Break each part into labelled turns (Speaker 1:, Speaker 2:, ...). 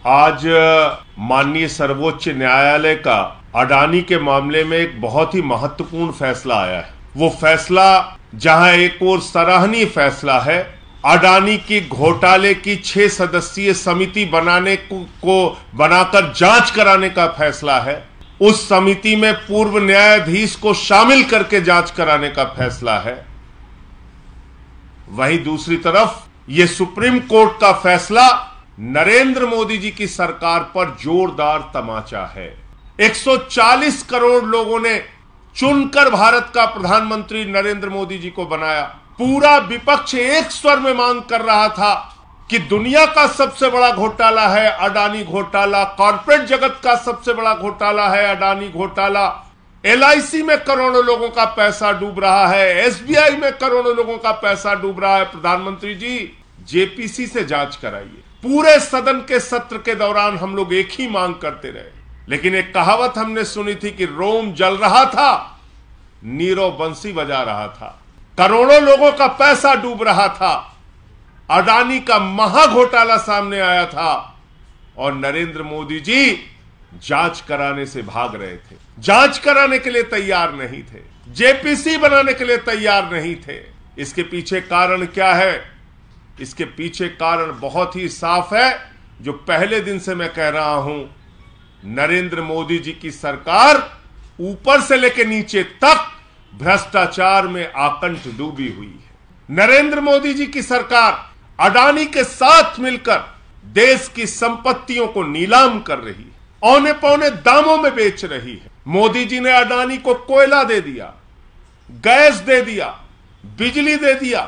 Speaker 1: आज माननीय सर्वोच्च न्यायालय का अडानी के मामले में एक बहुत ही महत्वपूर्ण फैसला आया है। वो फैसला जहां एक और सराहनीय फैसला है, अडानी की घोटाले की 6 सदस्यीय समिति बनाकर जांच कराने का फैसला है। उस समिति में पूर्व न्यायाधीश को शामिल करके जांच कराने का फैसला है। वहीं दूसरी तरफ यह सुप्रीम कोर्ट का फैसला नरेंद्र मोदी जी की सरकार पर जोरदार तमाचा है। 140 करोड़ लोगों ने चुनकर भारत का प्रधानमंत्री नरेंद्र मोदी जी को बनाया। पूरा विपक्ष एक स्वर में मांग कर रहा था कि दुनिया का सबसे बड़ा घोटाला है अडानी घोटाला, कॉर्पोरेट जगत का सबसे बड़ा घोटाला है अडानी घोटाला। LIC में करोड़ों लोगों का पैसा डूब रहा है, SBI में करोड़ों लोगों का पैसा डूब रहा है। प्रधानमंत्री जी, JPC से जांच कराइए। पूरे सदन के सत्र के दौरान हम लोग एक ही मांग करते रहे, लेकिन एक कहावत हमने सुनी थी कि रोम जल रहा था, नीरव बंसी बजा रहा था। करोड़ों लोगों का पैसा डूब रहा था, अडानी का महा घोटाला सामने आया था और नरेंद्र मोदी जी जांच कराने से भाग रहे थे, जांच कराने के लिए तैयार नहीं थे, JPC बनाने के लिए तैयार नहीं थे। इसके पीछे कारण क्या है? इसके पीछे कारण बहुत ही साफ है, जो पहले दिन से मैं कह रहा हूं, नरेंद्र मोदी जी की सरकार ऊपर से लेकर नीचे तक भ्रष्टाचार में आकंठ डूबी हुई है। नरेंद्र मोदी जी की सरकार अडानी के साथ मिलकर देश की संपत्तियों को नीलाम कर रही है, औने पौने दामों में बेच रही है। मोदी जी ने अडानी को कोयला दे दिया, गैस दे दिया, बिजली दे दिया,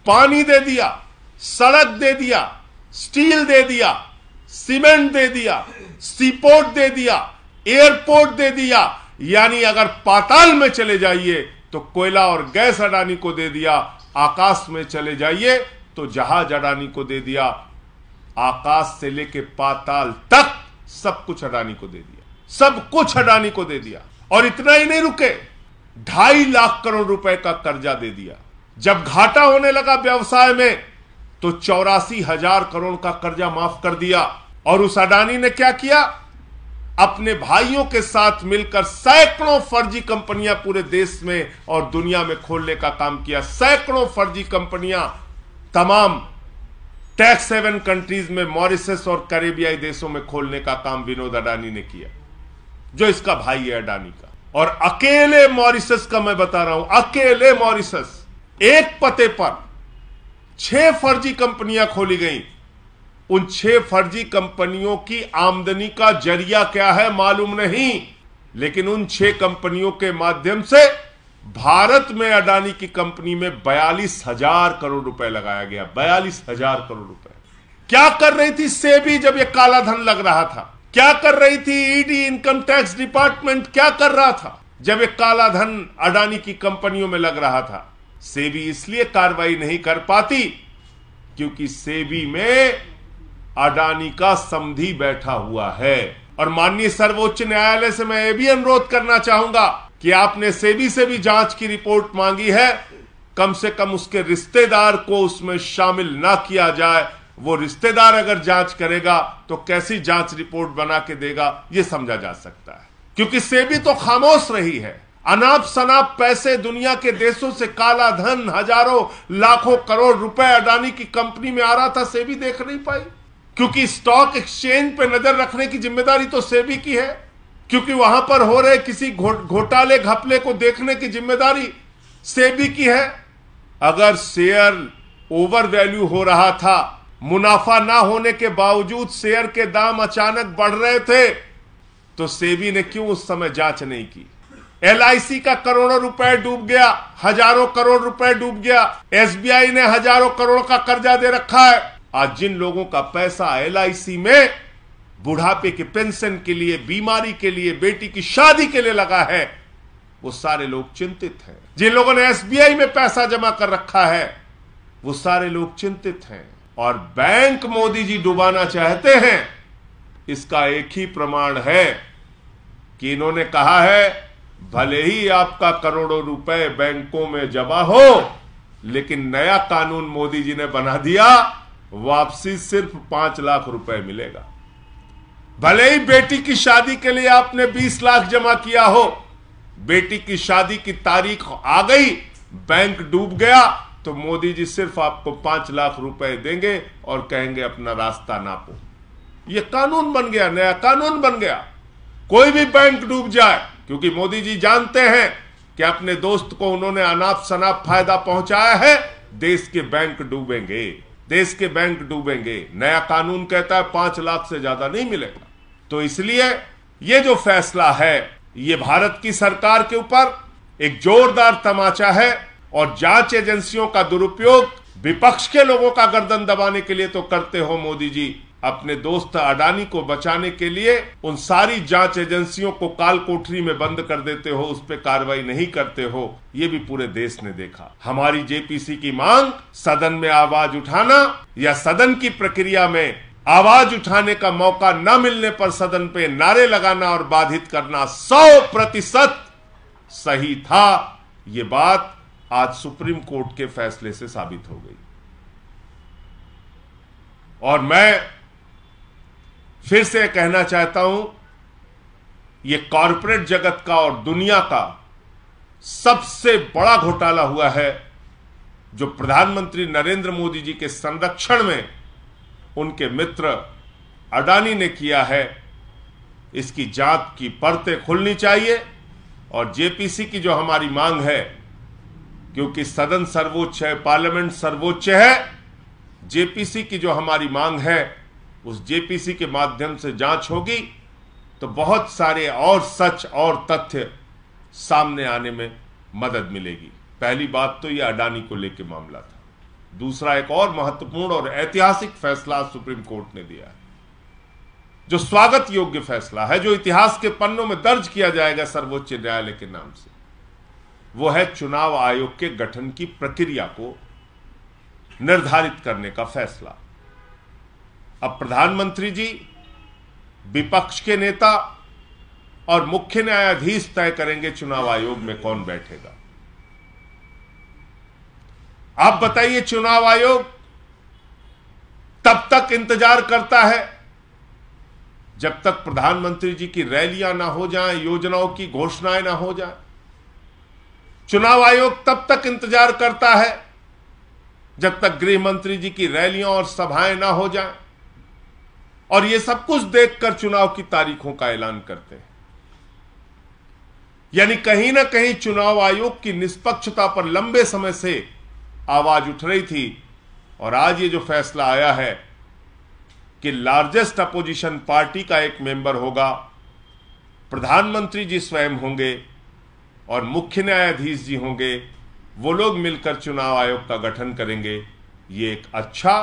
Speaker 1: पानी दे दिया, सड़क दे दिया, स्टील दे दिया, सीमेंट दे दिया, सीपोर्ट दे दिया, एयरपोर्ट दे दिया। यानी अगर पाताल में चले जाइए तो कोयला और गैस अडानी को दे दिया, आकाश में चले जाइए तो जहाज अडानी को दे दिया। आकाश से लेके पाताल तक सब कुछ अडानी को दे दिया, सब कुछ अडानी को दे दिया। और इतना ही नहीं रुके, 2.5 लाख करोड़ रुपए का कर्जा दे दिया। जब घाटा होने लगा व्यवसाय में तो 84,000 करोड़ का कर्जा माफ कर दिया। और उस अडानी ने क्या किया? अपने भाइयों के साथ मिलकर सैकड़ों फर्जी कंपनियां पूरे देश में और दुनिया में खोलने का काम किया। सैकड़ों फर्जी कंपनियां तमाम टैक्स हेवन कंट्रीज में, मॉरिशस और कैरेबियाई देशों में खोलने का काम विनोद अडानी ने किया, जो इसका भाई है अडानी का। और अकेले मॉरिशस का मैं बता रहा हूं, अकेले मॉरिशस एक पते पर 6 फर्जी कंपनियां खोली गई। उन 6 फर्जी कंपनियों की आमदनी का जरिया क्या है मालूम नहीं, लेकिन उन 6 कंपनियों के माध्यम से भारत में अडानी की कंपनी में 42,000 करोड़ रुपए लगाया गया। 42,000 करोड़ रुपए क्या कर रही थी सेबी जब यह काला धन लग रहा था? क्या कर रही थी ईडी, इनकम टैक्स डिपार्टमेंट क्या कर रहा था जब यह काला धन अडानी की कंपनियों में लग रहा था? सेबी इसलिए कार्रवाई नहीं कर पाती क्योंकि सेबी में अडानी का समधी बैठा हुआ है। और माननीय सर्वोच्च न्यायालय से मैं यह भी अनुरोध करना चाहूंगा कि आपने सेबी से भी जांच की रिपोर्ट मांगी है, कम से कम उसके रिश्तेदार को उसमें शामिल ना किया जाए। वो रिश्तेदार अगर जांच करेगा तो कैसी जांच रिपोर्ट बना के देगा, यह समझा जा सकता है। क्योंकि सेबी तो खामोश रही है। अनाप शनाप पैसे दुनिया के देशों से काला धन, हजारों लाखों करोड़ रुपए अडानी की कंपनी में आ रहा था, सेबी देख नहीं पाई। क्योंकि स्टॉक एक्सचेंज पे नजर रखने की जिम्मेदारी तो सेबी की है, क्योंकि वहां पर हो रहे किसी घोटाले घपले को देखने की जिम्मेदारी सेबी की है। अगर शेयर ओवर वैल्यू हो रहा था, मुनाफा ना होने के बावजूद शेयर के दाम अचानक बढ़ रहे थे, तो सेबी ने क्यों उस समय जांच नहीं की? LIC का करोड़ों रुपए डूब गया, हजारों करोड़ रुपए डूब गया। SBI ने हजारों करोड़ का कर्जा दे रखा है। आज जिन लोगों का पैसा LIC में बुढ़ापे के पेंशन के लिए, बीमारी के लिए, बेटी की शादी के लिए लगा है, वो सारे लोग चिंतित हैं। जिन लोगों ने SBI में पैसा जमा कर रखा है, वो सारे लोग चिंतित हैं। और बैंक मोदी जी डुबाना चाहते हैं, इसका एक ही प्रमाण है कि इन्होंने कहा है भले ही आपका करोड़ों रुपए बैंकों में जमा हो, लेकिन नया कानून मोदी जी ने बना दिया, वापसी सिर्फ 5 लाख रुपए मिलेगा। भले ही बेटी की शादी के लिए आपने 20 लाख जमा किया हो, बेटी की शादी की तारीख आ गई, बैंक डूब गया, तो मोदी जी सिर्फ आपको 5 लाख रुपए देंगे और कहेंगे अपना रास्ता नापो। यह कानून बन गया, नया कानून बन गया। कोई भी बैंक डूब जाए, क्योंकि मोदी जी जानते हैं कि अपने दोस्त को उन्होंने अनाप शनाप फायदा पहुंचाया है, देश के बैंक डूबेंगे, देश के बैंक डूबेंगे। नया कानून कहता है 5 लाख से ज्यादा नहीं मिलेगा। तो इसलिए यह जो फैसला है, यह भारत की सरकार के ऊपर एक जोरदार तमाचा है। और जांच एजेंसियों का दुरुपयोग विपक्ष के लोगों का गर्दन दबाने के लिए तो करते हो मोदी जी, अपने दोस्त अडानी को बचाने के लिए उन सारी जांच एजेंसियों को काल कोठरी में बंद कर देते हो, उस पर कार्रवाई नहीं करते हो। ये भी पूरे देश ने देखा। हमारी जेपीसी की मांग सदन में आवाज उठाना या सदन की प्रक्रिया में आवाज उठाने का मौका न मिलने पर सदन पे नारे लगाना और बाधित करना 100% सही था। ये बात आज सुप्रीम कोर्ट के फैसले से साबित हो गई। और मैं फिर से कहना चाहता हूं, यह कॉरपोरेट जगत का और दुनिया का सबसे बड़ा घोटाला हुआ है जो प्रधानमंत्री नरेंद्र मोदी जी के संरक्षण में उनके मित्र अडानी ने किया है। इसकी जांच की परतें खुलनी चाहिए। और जेपीसी की जो हमारी मांग है, क्योंकि सदन सर्वोच्च है, पार्लियामेंट सर्वोच्च है, जेपीसी की जो हमारी मांग है, उस जेपीसी के माध्यम से जांच होगी तो बहुत सारे और सच और तथ्य सामने आने में मदद मिलेगी। पहली बात तो यह अडानी को लेकर मामला था। दूसरा, एक और महत्वपूर्ण और ऐतिहासिक फैसला सुप्रीम कोर्ट ने दिया है, जो स्वागत योग्य फैसला है, जो इतिहास के पन्नों में दर्ज किया जाएगा सर्वोच्च न्यायालय के नाम से। वो है चुनाव आयोग के गठन की प्रक्रिया को निर्धारित करने का फैसला। अब प्रधानमंत्री जी, विपक्ष के नेता और मुख्य न्यायाधीश तय करेंगे चुनाव आयोग में कौन बैठेगा। आप बताइए, चुनाव आयोग तब तक इंतजार करता है जब तक प्रधानमंत्री जी की रैलियां ना हो जाएं, योजनाओं की घोषणाएं ना हो जाएं। चुनाव आयोग तब तक इंतजार करता है जब तक गृह मंत्री जी की रैलियां और सभाएं ना हो जाएं। और ये सब कुछ देखकर चुनाव की तारीखों का ऐलान करते हैं। यानी कहीं ना कहीं चुनाव आयोग की निष्पक्षता पर लंबे समय से आवाज उठ रही थी। और आज ये जो फैसला आया है कि लार्जेस्ट अपोजिशन पार्टी का एक मेंबर होगा, प्रधानमंत्री जी स्वयं होंगे और मुख्य न्यायाधीश जी होंगे, वो लोग मिलकर चुनाव आयोग का गठन करेंगे। ये एक अच्छा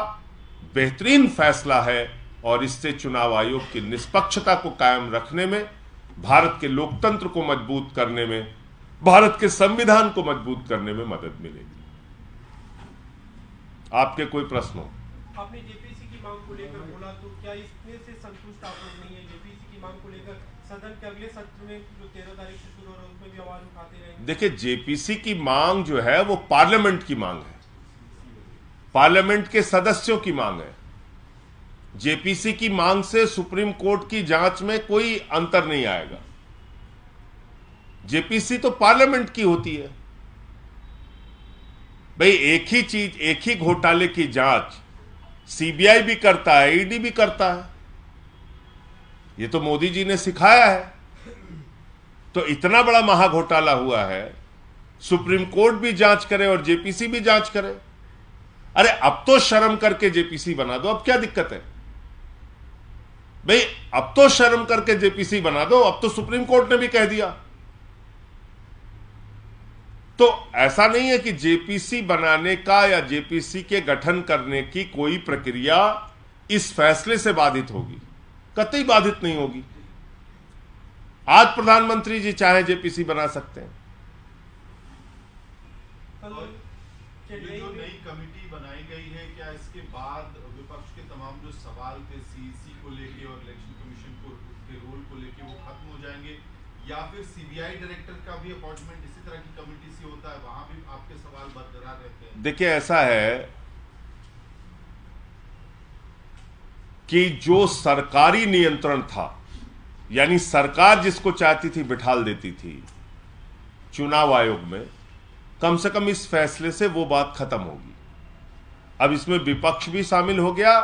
Speaker 1: बेहतरीन फैसला है और इससे चुनाव आयोग की निष्पक्षता को कायम रखने में, भारत के लोकतंत्र को मजबूत करने में, भारत के संविधान को मजबूत करने में मदद मिलेगी। आपके कोई प्रश्न हो?
Speaker 2: आपने जेपीसी की मांग को लेकर बोला, तो क्या इसमें से संतुष्ट आप लोग नहीं है? जेपीसी की मांग को लेकर सदन के अगले सत्र में जो 13 तारीख से शुरू हो रहा है उसमें भी आवाज उठाते रहेंगे? देखिए,
Speaker 1: जेपीसी की मांग जो है वो पार्लियामेंट की मांग है, पार्लियामेंट के सदस्यों की मांग है। जेपीसी की मांग से सुप्रीम कोर्ट की जांच में कोई अंतर नहीं आएगा। जेपीसी तो पार्लियामेंट की होती है भाई। एक ही चीज, एक ही घोटाले की जांच सीबीआई भी करता है, ईडी भी करता है। ये तो मोदी जी ने सिखाया है। तो इतना बड़ा महाघोटाला हुआ है, सुप्रीम कोर्ट भी जांच करे और जेपीसी भी जांच करे। अरे अब तो शर्म करके जेपीसी बना दो, अब क्या दिक्कत है भाई? अब तो शर्म करके जेपीसी बना दो, अब तो सुप्रीम कोर्ट ने भी कह दिया। तो ऐसा नहीं है कि जेपीसी बनाने का या जेपीसी के गठन करने की कोई प्रक्रिया इस फैसले से बाधित होगी, कतई बाधित नहीं होगी। आज प्रधानमंत्री जी चाहे जेपीसी बना सकते हैं।
Speaker 3: ये जो नई कमेटी बनाई गई है, क्या इसके बाद विपक्ष के तमाम जो सवाल थे सीईसी को लेके और इलेक्शन कमीशन के रोल को लेके वो खत्म हो जाएंगे, या फिर सीबीआई डायरेक्टर का भी अपॉइंटमेंट इसी तरह की कमेटी से होता है, वहां भी आपके सवाल बरकरार रहते हैं?
Speaker 1: देखिए, ऐसा है कि जो सरकारी नियंत्रण था, यानी सरकार जिसको चाहती थी बिठाल देती थी चुनाव आयोग में, कम से कम इस फैसले से वो बात खत्म होगी। अब इसमें विपक्ष भी शामिल हो गया